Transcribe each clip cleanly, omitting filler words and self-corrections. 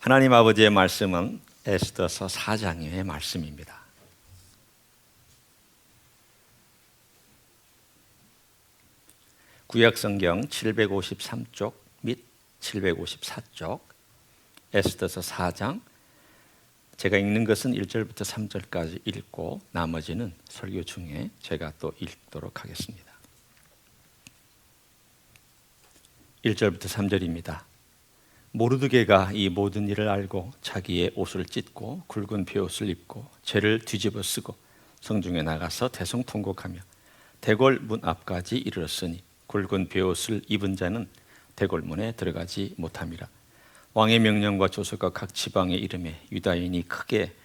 하나님 아버지의 말씀은 에스더서 4장의 말씀입니다. 구약성경 753쪽 및 754쪽 에스더서 4장, 제가 읽는 것은 1절부터 3절까지 읽고 나머지는 설교 중에 제가 또 읽도록 하겠습니다. 1절부터 3절입니다. 모르드게가 이 모든 일을 알고 자기의 옷을 찢고 굵은 베옷을 입고 죄를 뒤집어 쓰고 성중에 나가서 대성통곡하며 대궐 문 앞까지 이르렀으니 굵은 베옷을 입은 자는 대궐문에 들어가지 못함이라. 왕의 명령과 조서가 각 지방에 이름에 유다인이 크게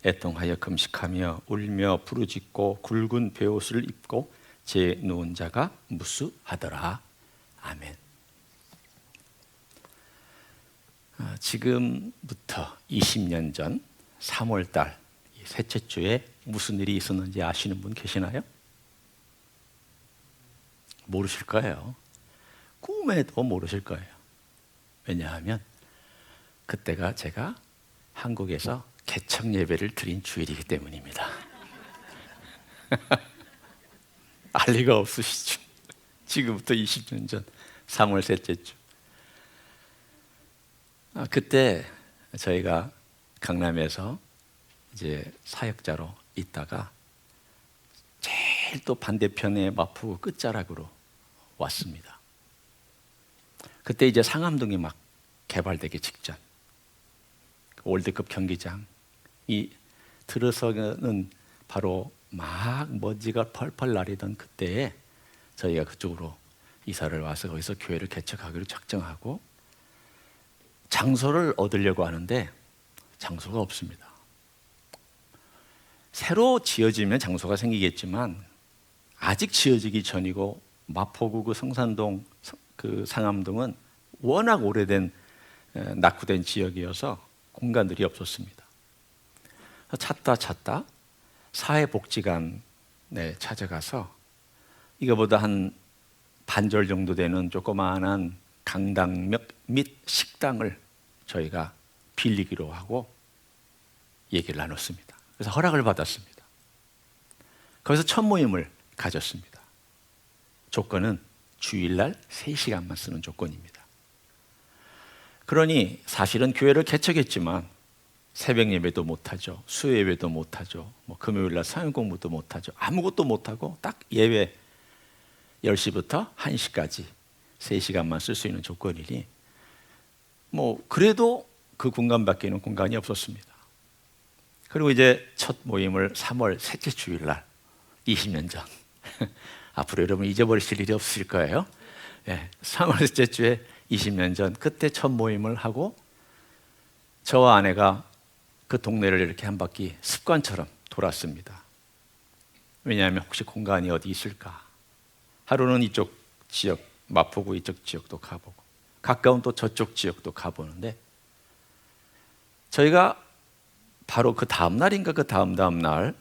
애통하여 금식하며 울며 부르짖고 굵은 베옷을 입고 제 누운 자가 무수하더라. 아멘. 지금부터 20년 전 3월 달 셋째 주에 무슨 일이 있었는지 아시는 분 계시나요? 모르실 거예요. 꿈에도 모르실 거예요. 왜냐하면 그때가 제가 한국에서 개척 예배를 드린 주일이기 때문입니다. 알 리가 없으시죠? 지금부터 20년 전 3월 셋째 주. 그때 저희가 강남에서 이제 사역자로 있다가 제일 또 반대편의 마포구 끝자락으로 왔습니다. 그때 이제 상암동이 막 개발되기 직전, 월드컵 경기장이 들어서는 바로 막 먼지가 펄펄 나리던 그때에 저희가 그쪽으로 이사를 와서 거기서 교회를 개척하기로 작정하고 장소를 얻으려고 하는데 장소가 없습니다. 새로 지어지면 장소가 생기겠지만 아직 지어지기 전이고 마포구 그 성산동 그 상암동은 워낙 오래된 낙후된 지역이어서 공간들이 없었습니다. 찾다 사회복지관에 찾아가서 이거보다 한 반절 정도 되는 조그마한 강당 및 식당을 저희가 빌리기로 하고 얘기를 나눴습니다. 그래서 허락을 받았습니다. 거기서 첫 모임을 가졌습니다. 조건은 주일날 3시간만 쓰는 조건입니다. 그러니 사실은 교회를 개척했지만 새벽 예배도 못하죠. 수요 예배도 못하죠. 금요일날 성경 공부도 못하죠. 아무것도 못하고 딱 예배 10시부터 1시까지 3시간만 쓸 수 있는 조건이니 그래도 그 공간밖에는 공간이 없었습니다. 그리고 이제 첫 모임을 3월 셋째 주일날 20년 전 앞으로 여러분 잊어버리실 일이 없으실 거예요. 3월 셋째 주에 20년 전 그때 첫 모임을 하고 저와 아내가 그 동네를 이렇게 한 바퀴 습관처럼 돌았습니다. 왜냐하면 혹시 공간이 어디 있을까. 하루는 이쪽 지역 마포구 이쪽 지역도 가보고 가까운 또 저쪽 지역도 가보는데 저희가 바로 그 다음 날인가 그 다음 날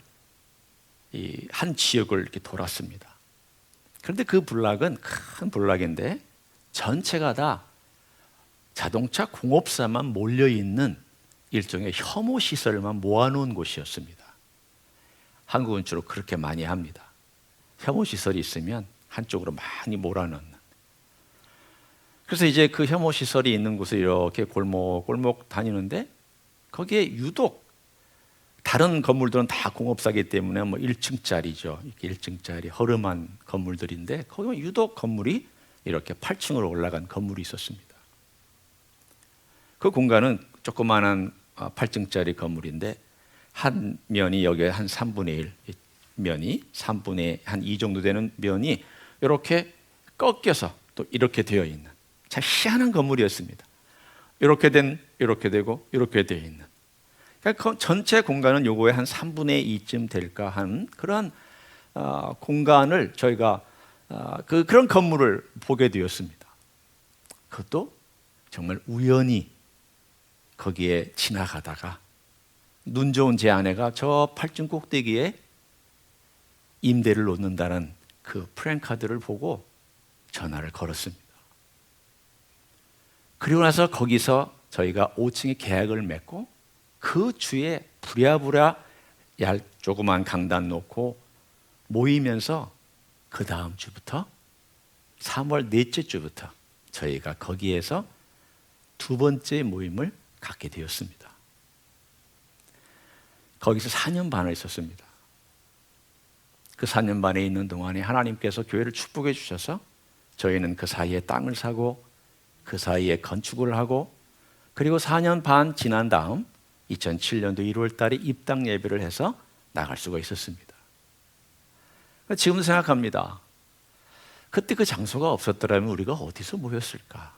이 한 지역을 이렇게 돌았습니다. 그런데 그 블락은 큰 블락인데 전체가 다 자동차 공업사만 몰려있는 일종의 혐오 시설만 모아놓은 곳이었습니다. 한국은 주로 그렇게 많이 합니다. 혐오 시설이 있으면 한쪽으로 많이 몰아넣는. 그래서 이제 그 혐오 시설이 있는 곳에 이렇게 골목 다니는데 거기에 유독 다른 건물들은 다 공업사기 때문에 1층짜리죠. 이렇게 1층짜리 허름한 건물들인데 거기는 유독 건물이 이렇게 8층으로 올라간 건물이 있었습니다. 그 공간은 조그마한 8층짜리 건물인데 한 면이 여기에 한 3분의 1 면이 3분의 한 2 정도 되는 면이 이렇게 꺾여서 또 이렇게 되어 있는 참 희한한 건물이었습니다. 이렇게 되고 이렇게 되어 있는. 그러니까 전체 공간은 요거의 한 3분의 2쯤 될까 하는 그런 공간을 저희가 그런 건물을 보게 되었습니다. 그것도 정말 우연히 거기에 지나가다가 눈 좋은 제 아내가 저 8층 꼭대기에 임대를 놓는다는 그 프랜카드를 보고 전화를 걸었습니다. 그리고 나서 거기서 저희가 5층에 계약을 맺고 그 주에 부랴부랴 조그만 강단 놓고 모이면서 그 다음 주부터 3월 넷째 주부터 저희가 거기에서 두 번째 모임을 갖게 되었습니다. 거기서 4년 반을 있었습니다. 그 4년 반에 있는 동안에 하나님께서 교회를 축복해 주셔서 저희는 그 사이에 땅을 사고 그 사이에 건축을 하고 그리고 4년 반 지난 다음 2007년도 1월 달에 입당 예배를 해서 나갈 수가 있었습니다. 지금도 생각합니다. 그때 그 장소가 없었더라면 우리가 어디서 모였을까?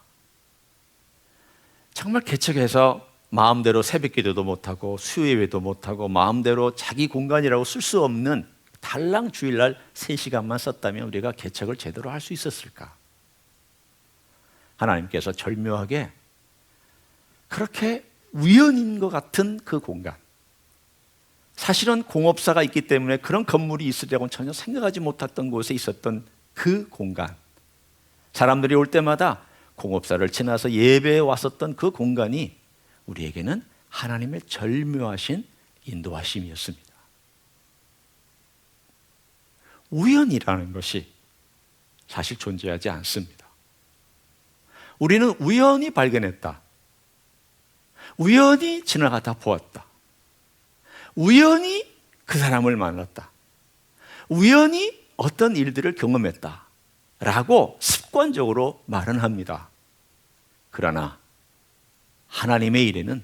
정말 개척해서 마음대로 새벽 기도도 못하고 수요예배도 못하고 마음대로 자기 공간이라고 쓸 수 없는 달랑 주일날 3시간만 썼다면 우리가 개척을 제대로 할 수 있었을까? 하나님께서 절묘하게 그렇게 우연인 것 같은 그 공간, 사실은 공업사가 있기 때문에 그런 건물이 있으리라고는 전혀 생각하지 못했던 곳에 있었던 그 공간, 사람들이 올 때마다 공업사를 지나서 예배에 왔었던 그 공간이 우리에게는 하나님의 절묘하신 인도하심이었습니다. 우연이라는 것이 사실 존재하지 않습니다. 우리는 우연히 발견했다. 우연히 지나가다 보았다. 우연히 그 사람을 만났다. 우연히 어떤 일들을 경험했다. 라고 습관적으로 말은 합니다. 그러나 하나님의 일에는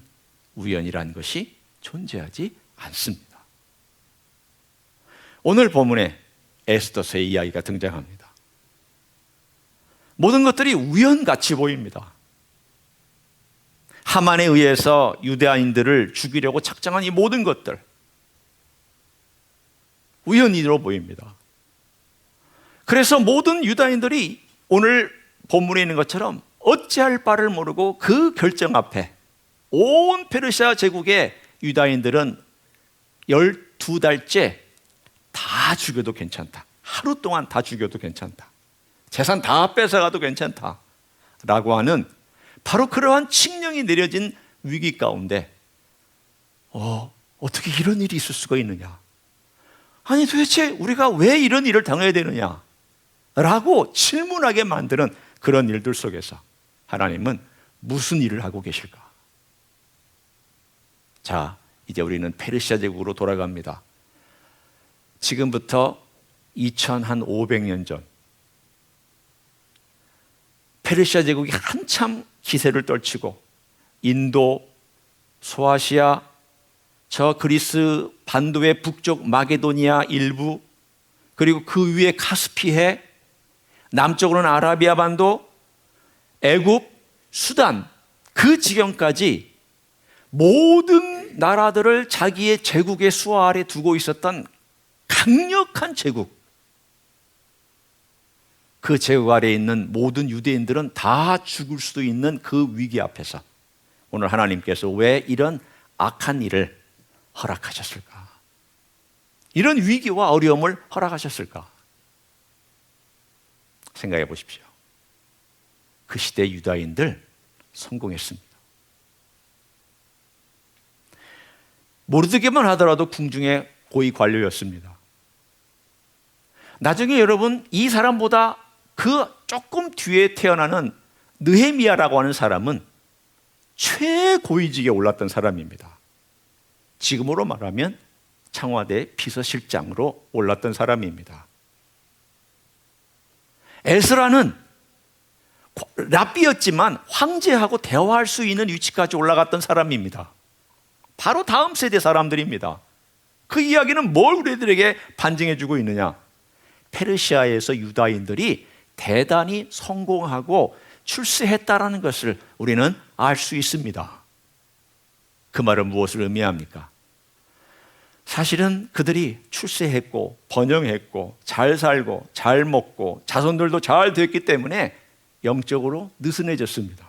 우연이라는 것이 존재하지 않습니다. 오늘 본문에 에스더서의 이야기가 등장합니다. 모든 것들이 우연같이 보입니다. 하만에 의해서 유대인들을 죽이려고 작정한 이 모든 것들 우연으로 보입니다. 그래서 모든 유다인들이 오늘 본문에 있는 것처럼 어찌할 바를 모르고 그 결정 앞에 온 페르시아 제국의 유다인들은 12달째 다 죽여도 괜찮다. 하루 동안 다 죽여도 괜찮다. 재산 다 뺏어가도 괜찮다. 라고 하는 바로 그러한 칙령이 내려진 위기 가운데 어떻게 이런 일이 있을 수가 있느냐? 아니 도대체 우리가 왜 이런 일을 당해야 되느냐? 라고 질문하게 만드는 그런 일들 속에서 하나님은 무슨 일을 하고 계실까? 자, 이제 우리는 페르시아 제국으로 돌아갑니다. 지금부터 2500년 전 페르시아 제국이 한참 기세를 떨치고 인도, 소아시아, 저 그리스 반도의 북쪽 마게도니아 일부, 그리고 그 위에 카스피해, 남쪽으로는 아라비아 반도, 애굽, 수단, 그 지경까지 모든 나라들을 자기의 제국의 수하 아래 두고 있었던 강력한 제국, 그 제국 아래에 있는 모든 유대인들은 다 죽을 수도 있는 그 위기 앞에서 오늘 하나님께서 왜 이런 악한 일을 허락하셨을까? 이런 위기와 어려움을 허락하셨을까? 생각해 보십시오. 그 시대 유다인들 성공했습니다. 모르드게만 하더라도 궁중의 고위 관료였습니다. 나중에 여러분 이 사람보다 그 조금 뒤에 태어나는 느헤미야라고 하는 사람은 최고위직에 올랐던 사람입니다. 지금으로 말하면 청와대 비서실장으로 올랐던 사람입니다. 에스라는 랍비였지만 황제하고 대화할 수 있는 위치까지 올라갔던 사람입니다. 바로 다음 세대 사람들입니다. 그 이야기는 뭘 우리들에게 반증해 주고 있느냐? 페르시아에서 유다인들이 대단히 성공하고 출세했다라는 것을 우리는 알 수 있습니다. 그 말은 무엇을 의미합니까? 사실은 그들이 출세했고 번영했고 잘 살고 잘 먹고 자손들도 잘 됐기 때문에 영적으로 느슨해졌습니다.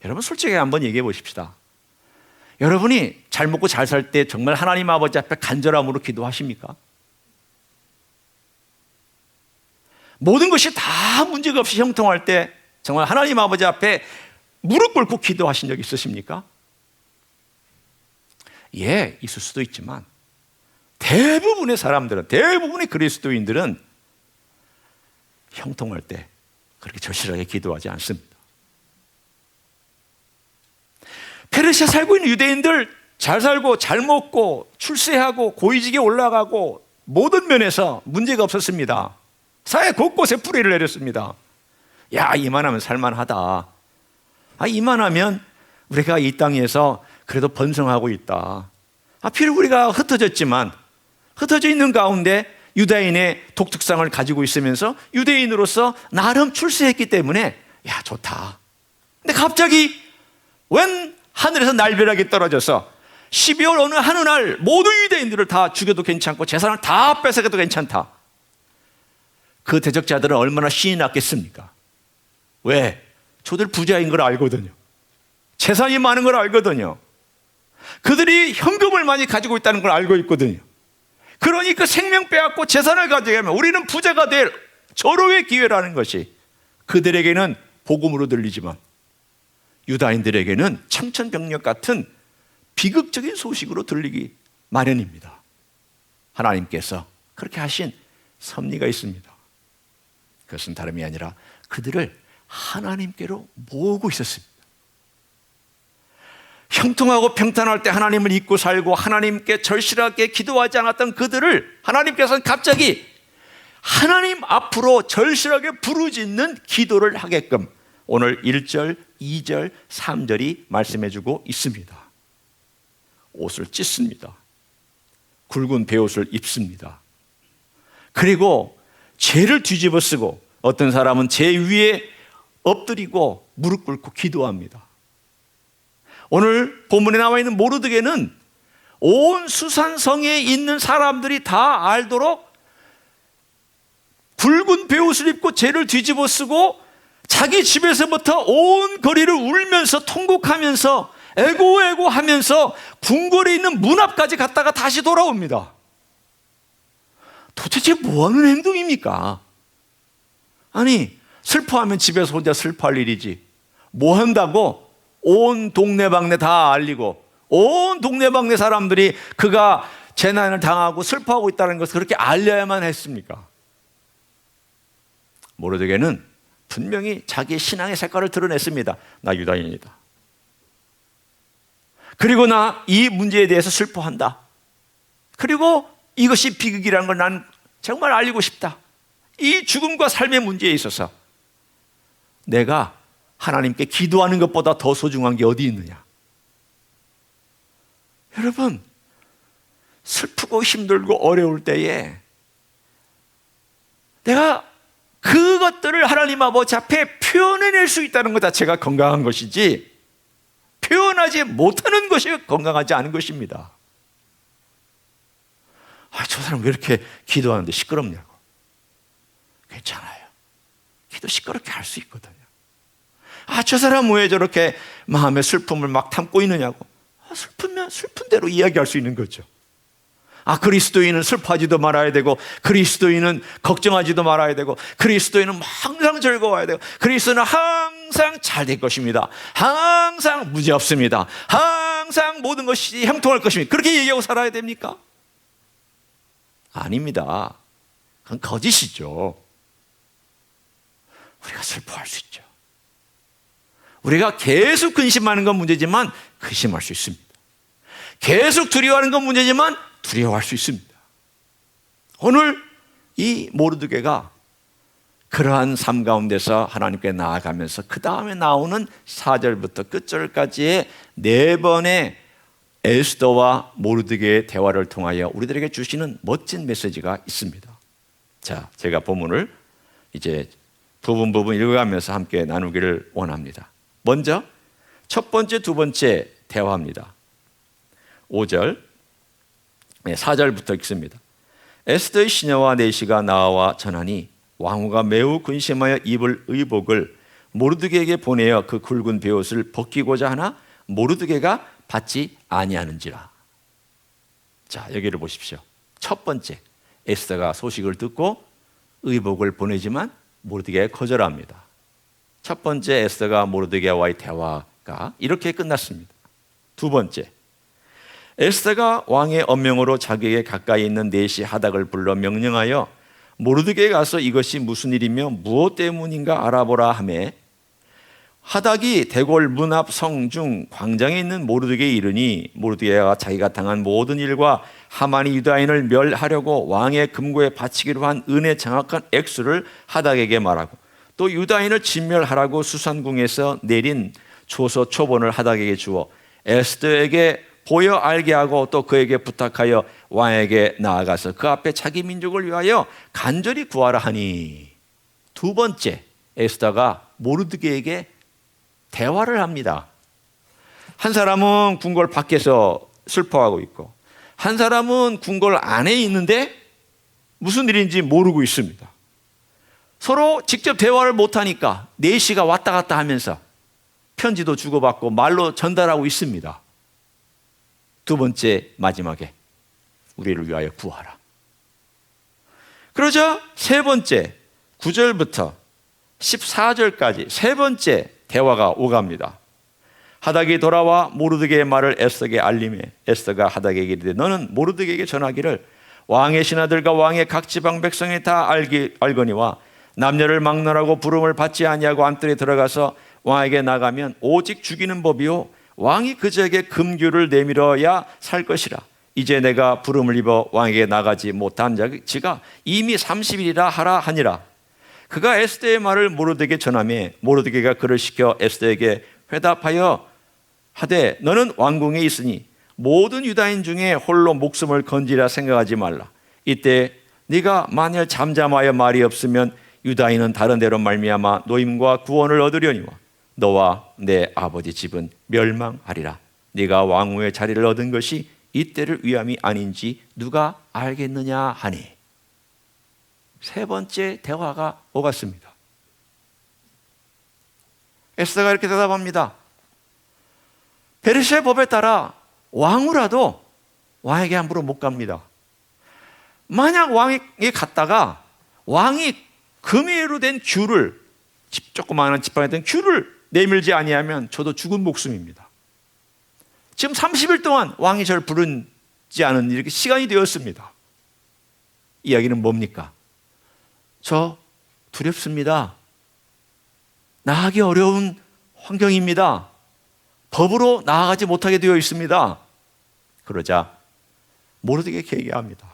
여러분 솔직히 한번 얘기해 보십시다. 여러분이 잘 먹고 잘 살 때 정말 하나님 아버지 앞에 간절함으로 기도하십니까? 모든 것이 다 문제가 없이 형통할 때 정말 하나님 아버지 앞에 무릎 꿇고 기도하신 적 있으십니까? 예, 있을 수도 있지만 대부분의 사람들은, 대부분의 그리스도인들은 형통할 때 그렇게 절실하게 기도하지 않습니다. 페르시아 살고 있는 유대인들 잘 살고 잘 먹고 출세하고 고위직에 올라가고 모든 면에서 문제가 없었습니다. 사회 곳곳에 뿌리를 내렸습니다. 야, 이만하면 살만하다. 이만하면 우리가 이 땅에서 그래도 번성하고 있다. 비록 우리가 흩어졌지만 흩어져 있는 가운데 유다인의 독특성을 가지고 있으면서 유대인으로서 나름 출세했기 때문에 야, 좋다. 근데 갑자기 웬 하늘에서 날벼락이 떨어져서 12월 어느 날 모든 유대인들을 다 죽여도 괜찮고 재산을 다 뺏어가도 괜찮다. 그 대적자들은 얼마나 신이 났겠습니까? 왜? 저들 부자인 걸 알거든요. 재산이 많은 걸 알거든요. 그들이 현금을 많이 가지고 있다는 걸 알고 있거든요. 그러니까 생명 빼앗고 재산을 가져가면 우리는 부자가 될 절호의 기회라는 것이 그들에게는 복음으로 들리지만 유다인들에게는 청천벽력 같은 비극적인 소식으로 들리기 마련입니다. 하나님께서 그렇게 하신 섭리가 있습니다. 그것은 다름이 아니라 그들을 하나님께로 모으고 있었습니다. 형통하고 평탄할 때 하나님을 잊고 살고 하나님께 절실하게 기도하지 않았던 그들을 하나님께서는 갑자기 하나님 앞으로 절실하게 부르짖는 기도를 하게끔 오늘 1절, 2절, 3절이 말씀해주고 있습니다. 옷을 찢습니다. 굵은 베옷을 입습니다. 그리고 죄를 뒤집어 쓰고 어떤 사람은 죄 위에 엎드리고 무릎 꿇고 기도합니다. 오늘 본문에 나와 있는 모르드게는 온 수산성에 있는 사람들이 다 알도록 굵은 베옷을 입고 죄를 뒤집어 쓰고 자기 집에서부터 온 거리를 울면서 통곡하면서 애고 하면서 궁궐에 있는 문 앞까지 갔다가 다시 돌아옵니다. 도대체 뭐하는 행동입니까? 아니, 슬퍼하면 집에서 혼자 슬퍼할 일이지 뭐 한다고 온 동네방네 다 알리고 온 동네방네 사람들이 그가 재난을 당하고 슬퍼하고 있다는 것을 그렇게 알려야만 했습니까? 모르드게는 분명히 자기의 신앙의 색깔을 드러냈습니다. 나 유다인이다. 그리고 나 이 문제에 대해서 슬퍼한다. 그리고 이것이 비극이라는 걸 난 정말 알리고 싶다. 이 죽음과 삶의 문제에 있어서 내가 하나님께 기도하는 것보다 더 소중한 게 어디 있느냐? 여러분, 슬프고 힘들고 어려울 때에 내가 그것들을 하나님 아버지 앞에 표현해낼 수 있다는 것 자체가 건강한 것이지 표현하지 못하는 것이 건강하지 않은 것입니다. 저 사람 왜 이렇게 기도하는데 시끄럽냐고. 괜찮아요. 기도 시끄럽게 할 수 있거든요. 저 사람 왜 저렇게 마음의 슬픔을 막 담고 있느냐고. 슬프면 슬픈 대로 이야기할 수 있는 거죠. 그리스도인은 슬퍼하지도 말아야 되고 그리스도인은 걱정하지도 말아야 되고 그리스도인은 항상 즐거워야 되고 그리스도인은 항상 잘 될 것입니다. 항상 문제 없습니다. 항상 모든 것이 형통할 것입니다. 그렇게 얘기하고 살아야 됩니까? 아닙니다. 그건 거짓이죠. 우리가 슬퍼할 수 있죠. 우리가 계속 근심하는 건 문제지만 근심할 수 있습니다. 계속 두려워하는 건 문제지만 두려워할 수 있습니다. 오늘 이 모르드게가 그러한 삶 가운데서 하나님께 나아가면서 그 다음에 나오는 4절부터 끝절까지의 4번의 에스더와 모르드게의 대화를 통하여 우리들에게 주시는 멋진 메시지가 있습니다. 자, 제가 본문을 이제 부분 읽어가면서 함께 나누기를 원합니다. 먼저 첫 번째, 두 번째 대화입니다. 5절, 4절부터 읽습니다. 에스더의 시녀와 내시가 나와 전하니 왕후가 매우 근심하여 입을 의복을 모르드게에게 보내어 그 굵은 베옷을 벗기고자 하나 모르드게가 받지 아니하는지라. 자, 여기를 보십시오. 첫 번째, 에스더가 소식을 듣고 의복을 보내지만 모르드게가 거절합니다. 첫 번째 에스더가 모르드게와의 대화가 이렇게 끝났습니다. 두 번째, 에스더가 왕의 엄명으로 자기에게 가까이 있는 내시 하닥을 불러 명령하여 모르드게에 가서 이것이 무슨 일이며 무엇 때문인가 알아보라 하매 하닥이 대궐 문 앞 성중 광장에 있는 모르드게에 이르니 모르드게가 자기가 당한 모든 일과 하만이 유다인을 멸하려고 왕의 금고에 바치기로 한 은의 정확한 액수를 하닥에게 말하고 또 유다인을 진멸하라고 수산궁에서 내린 조서 초본을 하닥에게 주어 에스더에게 보여 알게 하고 또 그에게 부탁하여 왕에게 나아가서 그 앞에 자기 민족을 위하여 간절히 구하라 하니. 두 번째, 에스더가 모르드게에게 대화를 합니다. 한 사람은 궁궐 밖에서 슬퍼하고 있고 한 사람은 궁궐 안에 있는데 무슨 일인지 모르고 있습니다. 서로 직접 대화를 못하니까 내시가 왔다 갔다 하면서 편지도 주고받고 말로 전달하고 있습니다. 두 번째, 마지막에 우리를 위하여 구하라. 그러자 세 번째 9절부터 14절까지 세 번째 대화가 오갑니다. 하닥이 돌아와 모르드게의 말을 에스더에게 알림해 에스더가 하닥에게 이르되 너는 모르드게에게 전하기를 왕의 신하들과 왕의 각 지방 백성이 다 알거니와 남녀를 막론하고 부름을 받지 아니하고 안뜰에 들어가서 왕에게 나가면 오직 죽이는 법이요 왕이 그자에게 금규를 내밀어야 살 것이라. 이제 내가 부름을 입어 왕에게 나가지 못한 자가 이미 30일이라 하라 하니라. 그가 에스더의 말을 모르드게에게 전하매 모르드게가 그를 시켜 에스더에게 회답하여 하되 너는 왕궁에 있으니 모든 유다인 중에 홀로 목숨을 건지라 생각하지 말라. 이때 네가 만일 잠잠하여 말이 없으면 유다인은 다른 데로 말미암아 노임과 구원을 얻으려니와 너와 내 아버지 집은 멸망하리라. 네가 왕후의 자리를 얻은 것이 이때를 위함이 아닌지 누가 알겠느냐 하니. 세 번째 대화가 오갔습니다. 에스더가 이렇게 대답합니다. 베르시아의 법에 따라 왕후라도 왕에게 함부로 못 갑니다. 만약 왕에게 갔다가 왕이 금으로 된 규를 조그마한 지팡이에 든 규를 내밀지 아니하면 저도 죽은 목숨입니다. 지금 30일 동안 왕이 저를 부르지 않은 이렇게 시간이 되었습니다. 이야기는 뭡니까? 저 두렵습니다. 나가기 어려운 환경입니다. 법으로 나아가지 못하게 되어 있습니다. 그러자 모르드게가 얘기합니다.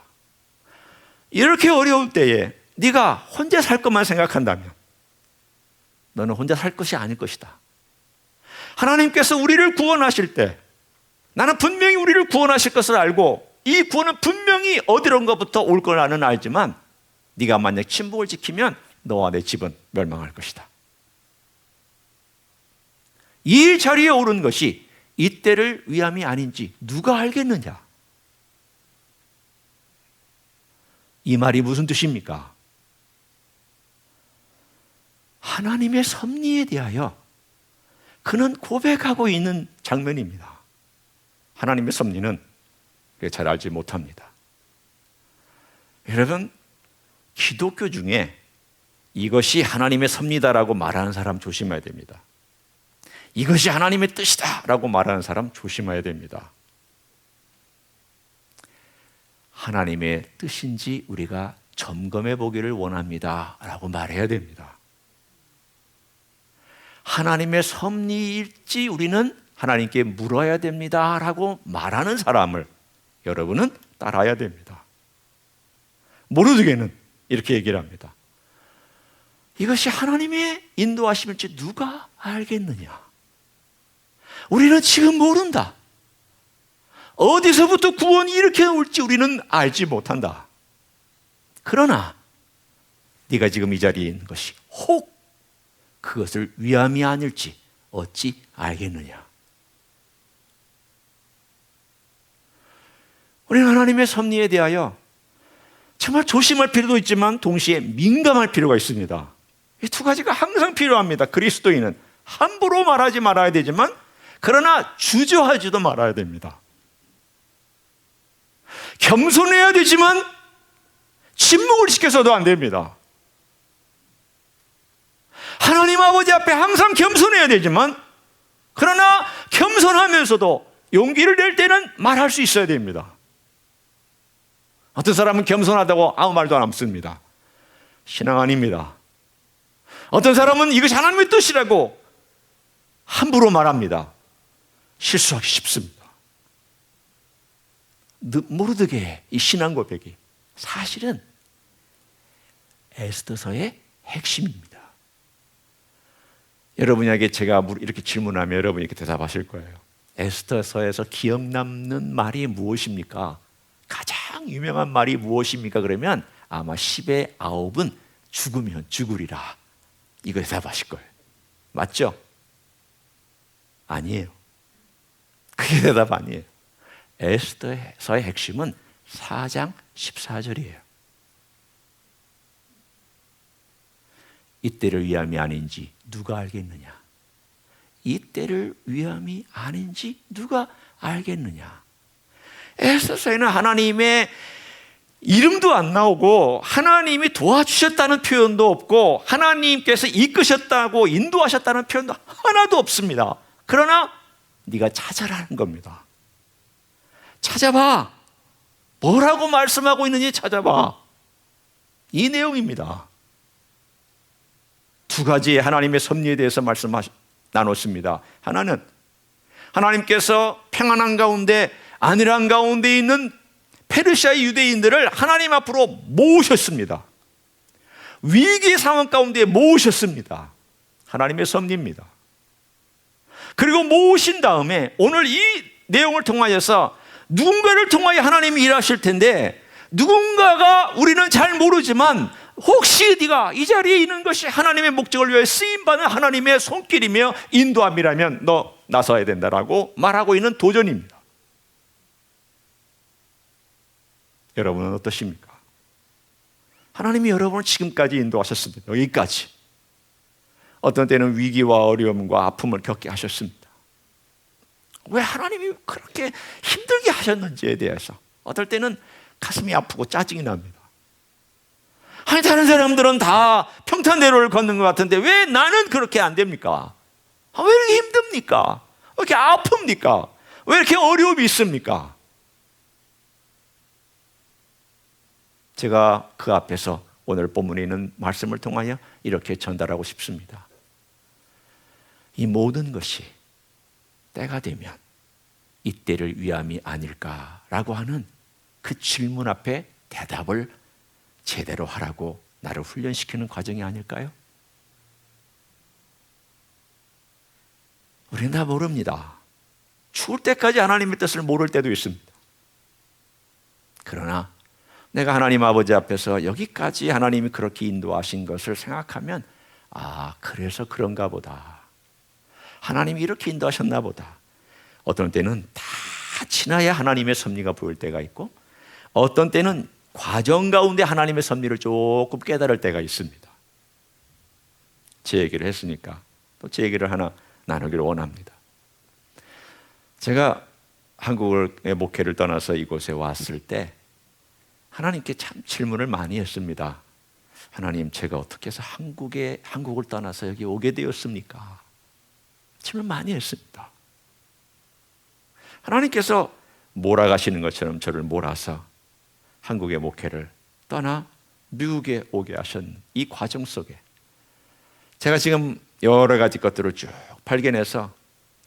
이렇게 어려울 때에 네가 혼자 살 것만 생각한다면 너는 혼자 살 것이 아닐 것이다. 하나님께서 우리를 구원하실 때 나는 분명히 우리를 구원하실 것을 알고 이 구원은 분명히 어디론가부터 올 거라는 알지만 네가 만약 침묵을 지키면 너와 내 집은 멸망할 것이다. 이 자리에 오른 것이 이때를 위함이 아닌지 누가 알겠느냐? 이 말이 무슨 뜻입니까? 하나님의 섭리에 대하여 그는 고백하고 있는 장면입니다. 하나님의 섭리는 잘 알지 못합니다. 여러분, 기독교 중에 이것이 하나님의 섭리다라고 말하는 사람 조심해야 됩니다. 이것이 하나님의 뜻이다라고 말하는 사람 조심해야 됩니다. 하나님의 뜻인지 우리가 점검해 보기를 원합니다 라고 말해야 됩니다. 하나님의 섭리일지 우리는 하나님께 물어야 됩니다 라고 말하는 사람을 여러분은 따라야 됩니다. 모르드게는 이렇게 얘기를 합니다. 이것이 하나님의 인도하심일지 누가 알겠느냐? 우리는 지금 모른다. 어디서부터 구원이 이렇게 올지 우리는 알지 못한다. 그러나 네가 지금 이 자리에 있는 것이 혹 그것을 위함이 아닐지 어찌 알겠느냐? 우리는 하나님의 섭리에 대하여 정말 조심할 필요도 있지만 동시에 민감할 필요가 있습니다. 이 두 가지가 항상 필요합니다. 그리스도인은 함부로 말하지 말아야 되지만 그러나 주저하지도 말아야 됩니다. 겸손해야 되지만 침묵을 시켜서도 안 됩니다. 하나님 아버지 앞에 항상 겸손해야 되지만, 그러나 겸손하면서도 용기를 낼 때는 말할 수 있어야 됩니다. 어떤 사람은 겸손하다고 아무 말도 안 씁니다. 신앙 아닙니다. 어떤 사람은 이것이 하나님의 뜻이라고 함부로 말합니다. 실수하기 쉽습니다. 모르드게의 이 신앙 고백이 사실은 에스더서의 핵심입니다. 여러분에게 제가 이렇게 질문하면 여러분이 이렇게 대답하실 거예요. 에스더서에서 기억 남는 말이 무엇입니까? 가장 유명한 말이 무엇입니까? 그러면 아마 10의 9은 죽으면 죽으리라, 이거 대답하실 거예요. 맞죠? 아니에요. 그게 대답 아니에요. 에스더서의 핵심은 4장 14절이에요. 이때를 위함이 아닌지 누가 알겠느냐? 이때를 위함이 아닌지 누가 알겠느냐? 에스더서에는 하나님의 이름도 안 나오고 하나님이 도와주셨다는 표현도 없고 하나님께서 이끄셨다고 인도하셨다는 표현도 하나도 없습니다. 그러나 네가 찾아라는 겁니다. 찾아봐. 뭐라고 말씀하고 있는지 찾아봐. 이 내용입니다. 두 가지의 하나님의 섭리에 대해서 나눴습니다. 하나는 하나님께서 평안한 가운데, 안일한 가운데 있는 페르시아의 유대인들을 하나님 앞으로 모으셨습니다. 위기 상황 가운데 모으셨습니다. 하나님의 섭리입니다. 그리고 모으신 다음에 오늘 이 내용을 통하여서 누군가를 통하여 하나님이 일하실 텐데, 누군가가 우리는 잘 모르지만 혹시 네가 이 자리에 있는 것이 하나님의 목적을 위해 쓰임받는 하나님의 손길이며 인도함이라면 너 나서야 된다라고 말하고 있는 도전입니다. 여러분은 어떠십니까? 하나님이 여러분을 지금까지 인도하셨습니다. 여기까지. 어떤 때는 위기와 어려움과 아픔을 겪게 하셨습니다. 왜 하나님이 그렇게 힘들게 하셨는지에 대해서 어떨 때는 가슴이 아프고 짜증이 납니다. 아니, 다른 사람들은 다 평탄대로를 걷는 것 같은데 왜 나는 그렇게 안 됩니까? 왜 이렇게 힘듭니까? 왜 이렇게 아픕니까? 왜 이렇게 어려움이 있습니까? 제가 그 앞에서 오늘 본문에 있는 말씀을 통하여 이렇게 전달하고 싶습니다. 이 모든 것이 때가 되면 이때를 위함이 아닐까라고 하는 그 질문 앞에 대답을 제대로 하라고 나를 훈련시키는 과정이 아닐까요? 우리는 다 모릅니다. 죽을 때까지 하나님의 뜻을 모를 때도 있습니다. 그러나 내가 하나님 아버지 앞에서 여기까지 하나님이 그렇게 인도하신 것을 생각하면, 아, 그래서 그런가 보다. 하나님이 이렇게 인도하셨나 보다. 어떤 때는 다 지나야 하나님의 섭리가 보일 때가 있고, 어떤 때는 과정 가운데 하나님의 섭리를 조금 깨달을 때가 있습니다. 제 얘기를 했으니까 또 제 얘기를 하나 나누기를 원합니다. 제가 한국의 목회를 떠나서 이곳에 왔을 때 하나님께 참 질문을 많이 했습니다. 하나님, 제가 어떻게 해서 한국을 떠나서 여기 오게 되었습니까? 질문 많이 했습니다. 하나님께서 몰아가시는 것처럼 저를 몰아서 한국의 목회를 떠나 미국에 오게 하신 이 과정 속에 제가 지금 여러 가지 것들을 쭉 발견해서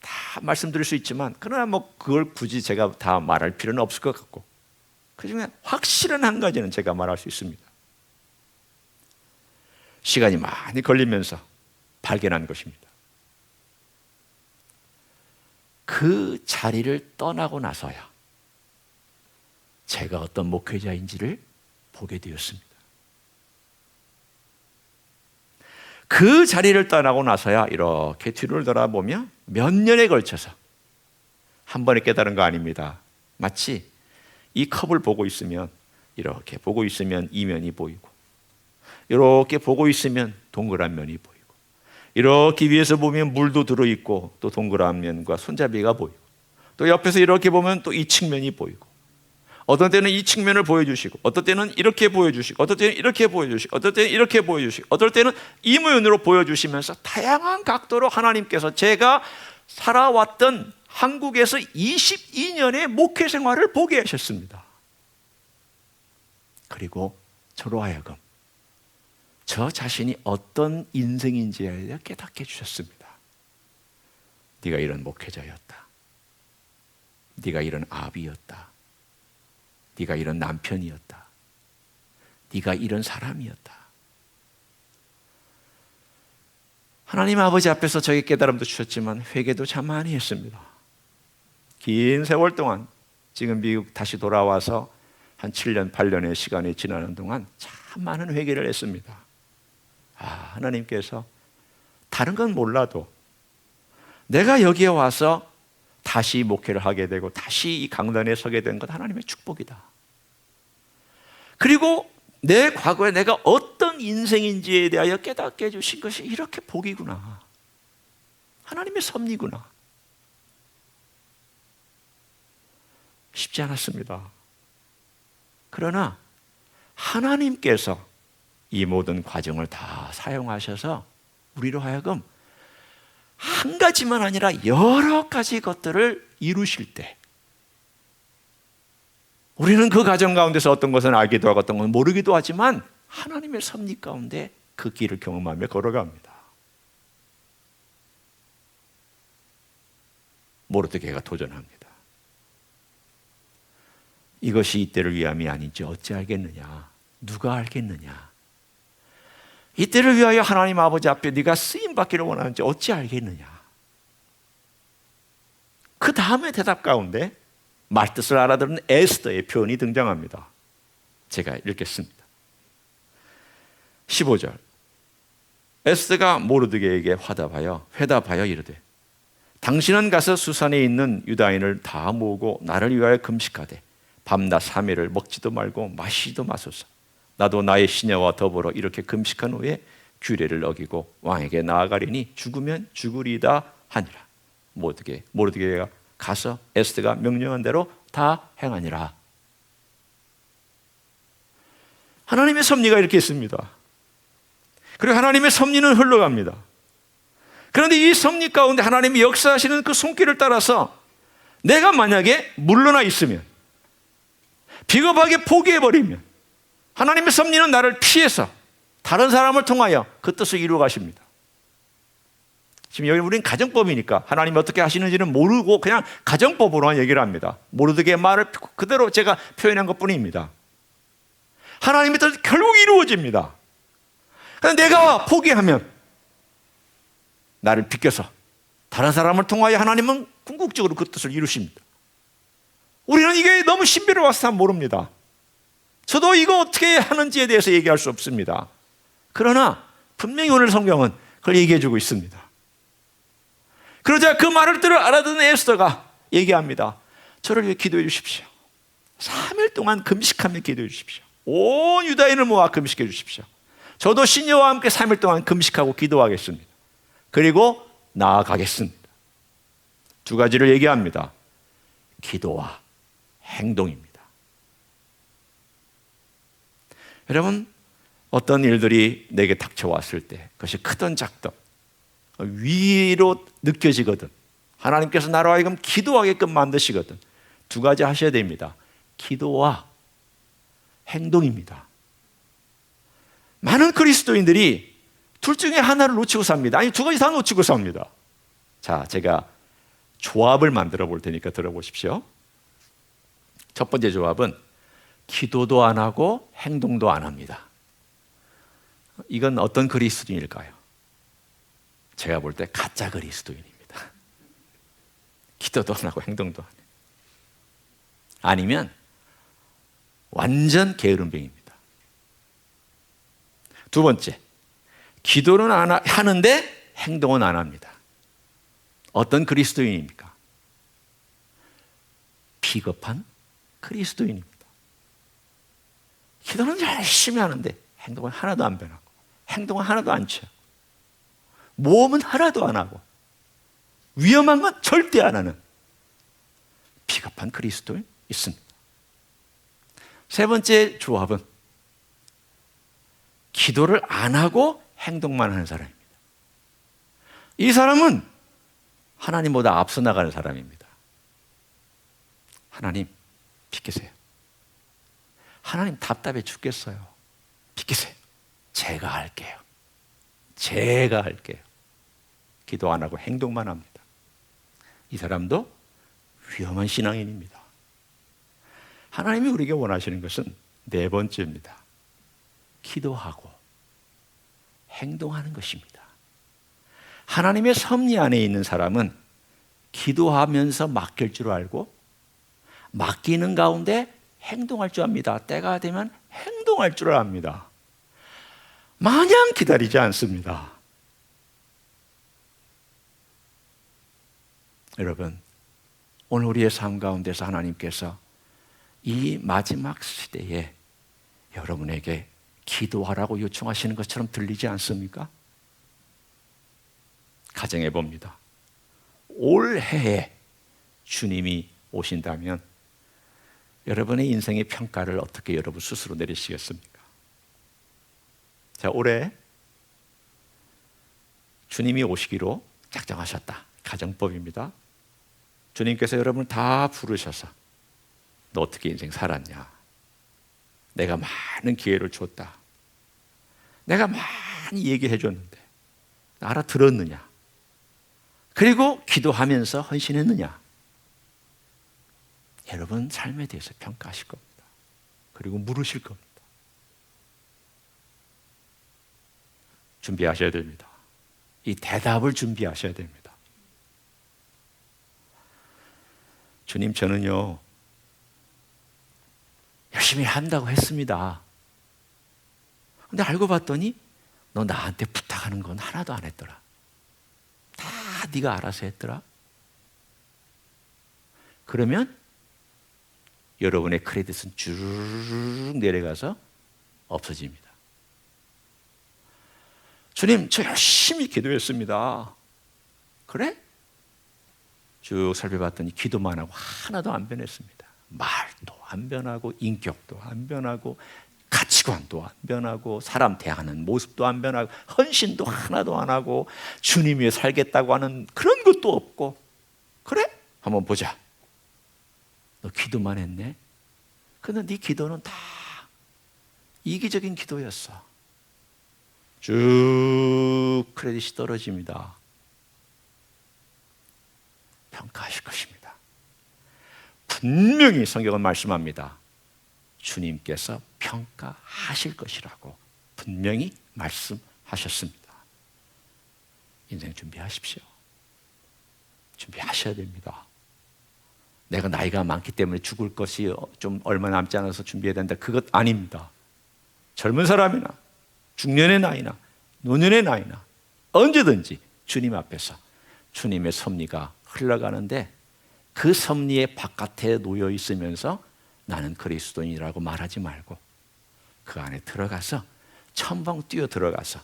다 말씀드릴 수 있지만, 그러나 뭐 그걸 굳이 제가 다 말할 필요는 없을 것 같고, 그 중에 확실한 한 가지는 제가 말할 수 있습니다. 시간이 많이 걸리면서 발견한 것입니다. 그 자리를 떠나고 나서야 제가 어떤 목회자인지를 보게 되었습니다. 그 자리를 떠나고 나서야 이렇게 뒤를 돌아보며 몇 년에 걸쳐서 한 번에 깨달은 거 아닙니다. 마치 이 컵을 보고 있으면, 이렇게 보고 있으면 이면이 보이고, 이렇게 보고 있으면 동그란 면이 보이고, 이렇게 위에서 보면 물도 들어있고 또 동그란 면과 손잡이가 보이고, 또 옆에서 이렇게 보면 또 이 측면이 보이고, 어떤 때는 이 측면을 보여주시고, 어떤 때는 이렇게 보여주시고, 어떤 때는 이렇게 보여주시고, 어떤 때는 이렇게 보여주시고, 어떨 때는 이모연으로 보여주시면서 다양한 각도로 하나님께서 제가 살아왔던 한국에서 22년의 목회 생활을 보게 하셨습니다. 그리고 저로 하여금 저 자신이 어떤 인생인지에 깨닫게 해주셨습니다. 네가 이런 목회자였다. 네가 이런 아비였다. 네가 이런 남편이었다. 네가 이런 사람이었다. 하나님 아버지 앞에서 저에게 깨달음도 주셨지만 회개도 참 많이 했습니다. 긴 세월 동안, 지금 미국 다시 돌아와서 한 7년, 8년의 시간이 지나는 동안 참 많은 회개를 했습니다. 하나님께서 다른 건 몰라도 내가 여기에 와서 다시 목회를 하게 되고 다시 이 강단에 서게 된 것 하나님의 축복이다. 그리고 내 과거에 내가 어떤 인생인지에 대하여 깨닫게 해주신 것이 이렇게 복이구나. 하나님의 섭리구나. 쉽지 않았습니다. 그러나 하나님께서 이 모든 과정을 다 사용하셔서 우리로 하여금 한 가지만 아니라 여러 가지 것들을 이루실 때 우리는 그 과정 가운데서 어떤 것은 알기도 하고 어떤 것은 모르기도 하지만 하나님의 섭리 가운데 그 길을 경험하며 걸어갑니다. 모르드게가 도전합니다. 이것이 이때를 위함이 아닌지 어찌 알겠느냐? 누가 알겠느냐? 이때를 위하여 하나님 아버지 앞에 네가 쓰임받기를 원하는지 어찌 알겠느냐? 그 다음에 대답 가운데 말뜻을 알아듣는 에스더의 표현이 등장합니다. 제가 읽겠습니다. 15절. 에스더가 모르드게에게 회답하여 이르되 당신은 가서 수산에 있는 유다인을 다 모으고 나를 위하여 금식하되 밤낮 3일을 먹지도 말고 마시지도 마소서. 나도 나의 시녀와 더불어 이렇게 금식한 후에 규례를 어기고 왕에게 나아가리니 죽으면 죽으리다 하니라. 모르드게가 가서 에스더가 명령한 대로 다 행하니라. 하나님의 섭리가 이렇게 있습니다. 그리고 하나님의 섭리는 흘러갑니다. 그런데 이 섭리 가운데 하나님이 역사하시는 그 손길을 따라서 내가 만약에 물러나 있으면, 비겁하게 포기해버리면 하나님의 섭리는 나를 피해서 다른 사람을 통하여 그 뜻을 이루어 가십니다. 지금 여기 우리는 가정법이니까 하나님이 어떻게 하시는지는 모르고 그냥 가정법으로만 얘기를 합니다. 모르드게의 말을 그대로 제가 표현한 것뿐입니다. 하나님의 뜻이 결국 이루어집니다. 그런데 내가 포기하면 나를 비껴서 다른 사람을 통하여 하나님은 궁극적으로 그 뜻을 이루십니다. 우리는 이게 너무 신비로워서 모릅니다. 저도 이거 어떻게 하는지에 대해서 얘기할 수 없습니다. 그러나 분명히 오늘 성경은 그걸 얘기해 주고 있습니다. 그러자 그 말을 알아듣는 에스더가 얘기합니다. 저를 위해 기도해 주십시오. 3일 동안 금식하며 기도해 주십시오. 온 유다인을 모아 금식해 주십시오. 저도 시녀와 함께 3일 동안 금식하고 기도하겠습니다. 그리고 나아가겠습니다. 두 가지를 얘기합니다. 기도와 행동입니다. 여러분, 어떤 일들이 내게 닥쳐왔을 때 그것이 크든 작든 위로 느껴지거든, 하나님께서 나로 하여금 기도하게끔 만드시거든, 두 가지 하셔야 됩니다. 기도와 행동입니다. 많은 그리스도인들이 둘 중에 하나를 놓치고 삽니다. 아니, 두 가지 다 놓치고 삽니다. 자, 제가 조합을 만들어 볼 테니까 들어보십시오. 첫 번째 조합은 기도도 안 하고 행동도 안 합니다. 이건 어떤 그리스도인일까요? 제가 볼 때 가짜 그리스도인입니다. 기도도 안 하고 행동도 안 해요. 아니면 완전 게으름뱅이입니다. 두 번째, 기도는 하는데 행동은 안 합니다. 어떤 그리스도인입니까? 비겁한 그리스도인입니다. 기도는 열심히 하는데 행동은 하나도 안 변하고 행동은 하나도 안 취하고 모험은 하나도 안 하고 위험한 건 절대 안 하는 비겁한 그리스도인 있습니다. 세 번째 조합은 기도를 안 하고 행동만 하는 사람입니다. 이 사람은 하나님보다 앞서 나가는 사람입니다. 하나님, 비키세요. 하나님 답답해 죽겠어요. 비키세요. 제가 할게요. 제가 할게요. 기도 안 하고 행동만 합니다. 이 사람도 위험한 신앙인입니다. 하나님이 우리에게 원하시는 것은 네 번째입니다. 기도하고 행동하는 것입니다. 하나님의 섭리 안에 있는 사람은 기도하면서 맡길 줄 알고 맡기는 가운데 행동할 줄 압니다. 때가 되면 행동할 줄 압니다. 마냥 기다리지 않습니다. 여러분, 오늘 우리의 삶 가운데서 하나님께서 이 마지막 시대에 여러분에게 기도하라고 요청하시는 것처럼 들리지 않습니까? 가정해 봅니다. 올해에 주님이 오신다면 여러분의 인생의 평가를 어떻게 여러분 스스로 내리시겠습니까? 자, 올해 주님이 오시기로 작정하셨다. 가정법입니다. 주님께서 여러분을 다 부르셔서 너 어떻게 인생 살았냐? 내가 많은 기회를 줬다. 내가 많이 얘기해 줬는데 알아들었느냐? 그리고 기도하면서 헌신했느냐? 여러분 삶에 대해서 평가하실 겁니다. 그리고 물으실 겁니다. 준비하셔야 됩니다. 이 대답을 준비하셔야 됩니다. 주님, 저는요 열심히 한다고 했습니다. 근데 알고 봤더니 너 나한테 부탁하는 건 하나도 안 했더라. 다 네가 알아서 했더라. 그러면 여러분의 크레딧은 쭉 내려가서 없어집니다. 주님, 저 열심히 기도했습니다. 그래? 쭉 살펴봤더니 기도만 하고 하나도 안 변했습니다. 말도 안 변하고 인격도 안 변하고 가치관도 안 변하고 사람 대하는 모습도 안 변하고 헌신도 하나도 안 하고 주님 위해 살겠다고 하는 그런 것도 없고. 그래? 한번 보자. 너 기도만 했네? 근데 네 기도는 다 이기적인 기도였어. 쭉 크레딧이 떨어집니다. 평가하실 것입니다. 분명히 성경은 말씀합니다. 주님께서 평가하실 것이라고 분명히 말씀하셨습니다. 인생 준비하십시오. 준비하셔야 됩니다. 내가 나이가 많기 때문에 죽을 것이 좀 얼마 남지 않아서 준비해야 된다. 그것 아닙니다. 젊은 사람이나 중년의 나이나 노년의 나이나 언제든지 주님 앞에서 주님의 섭리가 흘러가는데 그 섭리의 바깥에 놓여 있으면서 나는 그리스도인이라고 말하지 말고 그 안에 들어가서 첨벙 뛰어 들어가서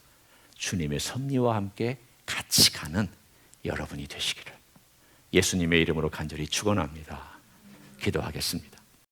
주님의 섭리와 함께 같이 가는 여러분이 되시기를 예수님의 이름으로 간절히 축원합니다. 기도하겠습니다.